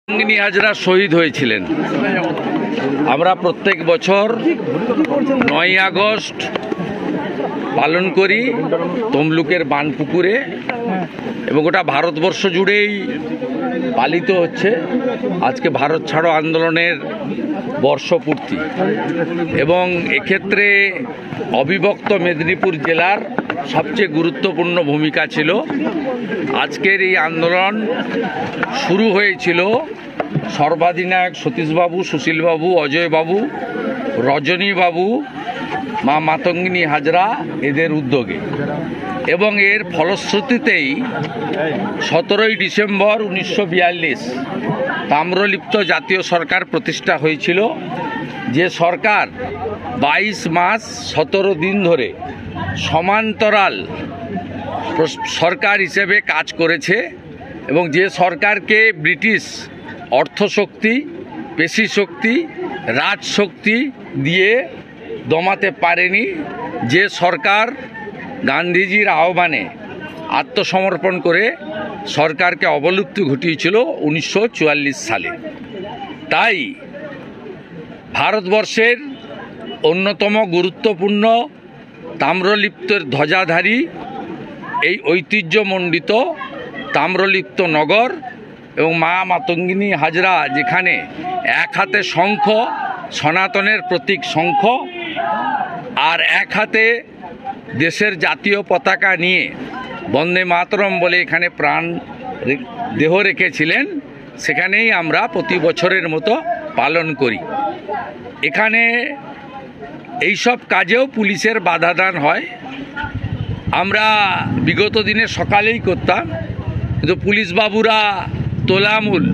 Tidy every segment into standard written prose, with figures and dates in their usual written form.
মাতঙ্গিনী হাজরা শহীদ হয়েছিলেন। আমরা প্রত্যেক বছর 9ই আগস্ট পালন করি তমলুকের বানপুকুরে, এবং গোটা ভারতবর্ষ জুড়েই পালিত হচ্ছে। আজকে ভারত ছাড়ো আন্দোলনের বর্ষপূর্তি, এবং এক্ষেত্রে অবিভক্ত মেদিনীপুর জেলার সবচেয়ে গুরুত্বপূর্ণ ভূমিকা ছিল। আজকের এই আন্দোলন শুরু হয়েছিল সর্বাধিনায়ক সতীশবাবু, সুশীলবাবু, অজয়বাবু, রজনীবাবু, মা মাতঙ্গিনী হাজরা এদের উদ্যোগে, এবং এর ফলশ্রুতিতেই 17ই ডিসেম্বর 1942 তাম্রলিপ্ত জাতীয় সরকার প্রতিষ্ঠা হয়েছিল, যে সরকার 22 মাস 17 দিন ধরে সমান্তরাল সরকার হিসেবে কাজ করেছে, এবং যে সরকারকে ব্রিটিশ অর্থশক্তি, পেশিশক্তি, রাজশক্তি দিয়ে দমাতে পারেনি, যে সরকার গান্ধীজির আহ্বানে আত্মসমর্পণ করে সরকারকে অবলুপ্তি ঘটিয়েছিল 1944 সালে। তাই ভারতবর্ষের অন্যতম গুরুত্বপূর্ণ তাম্রলিপ্তের ধ্বজাধারী এই ঐতিহ্যমণ্ডিত তাম্রলিপ্ত নগর এবং মা মাতঙ্গিনী হাজরা, যেখানে এক হাতে শঙ্খ, সনাতনের প্রতীক শঙ্খ, আর এক হাতে দেশের জাতীয় পতাকা নিয়ে বন্দে মাতরম বলে এখানে প্রাণ দেহ রেখেছিলেন, সেখানেই আমরা প্রতি বছরের মতো পালন করি। এখানে এইসব কাজেও পুলিশের বাধাদান হয়। আমরা বিগত দিনে সকালেই করতাম, কিন্তু পুলিশ বাবুরা তোলামূল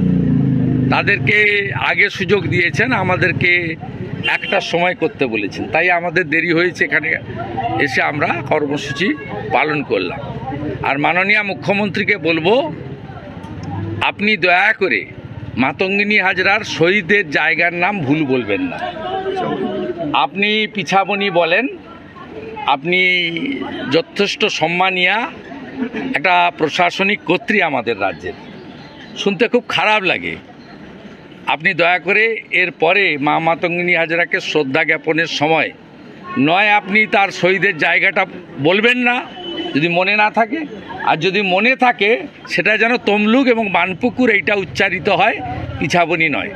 তাদেরকে আগে সুযোগ দিয়েছেন, আমাদেরকে একটার সময় করতে বলেছেন, তাই আমাদের দেরি হয়েছে। এখানে এসে আমরা কর্মসূচি পালন করলাম। আর মাননীয় মুখ্যমন্ত্রীকে বলবো, আপনি দয়া করে মাতঙ্গিনী হাজরার শহীদের জায়গার নাম ভুল বলবেন না। আপনি পিছাবনি বলেন, আপনি যথেষ্ট সম্মানীয় একটা প্রশাসনিক কর্ত্রী আমাদের রাজ্যের, শুনতে খুব খারাপ লাগে। আপনি দয়া করে এর পরে মা মাতঙ্গিনী হাজরাকে শ্রদ্ধা জ্ঞাপনের সময় নয় আপনি তার শহীদের জায়গাটা বলবেন না, যদি মনে না থাকে, আর যদি মনে থাকে সেটা যেন তমলুক এবং বানপুকুর এইটা উচ্চারিত হয়, পিছাবনি নয়।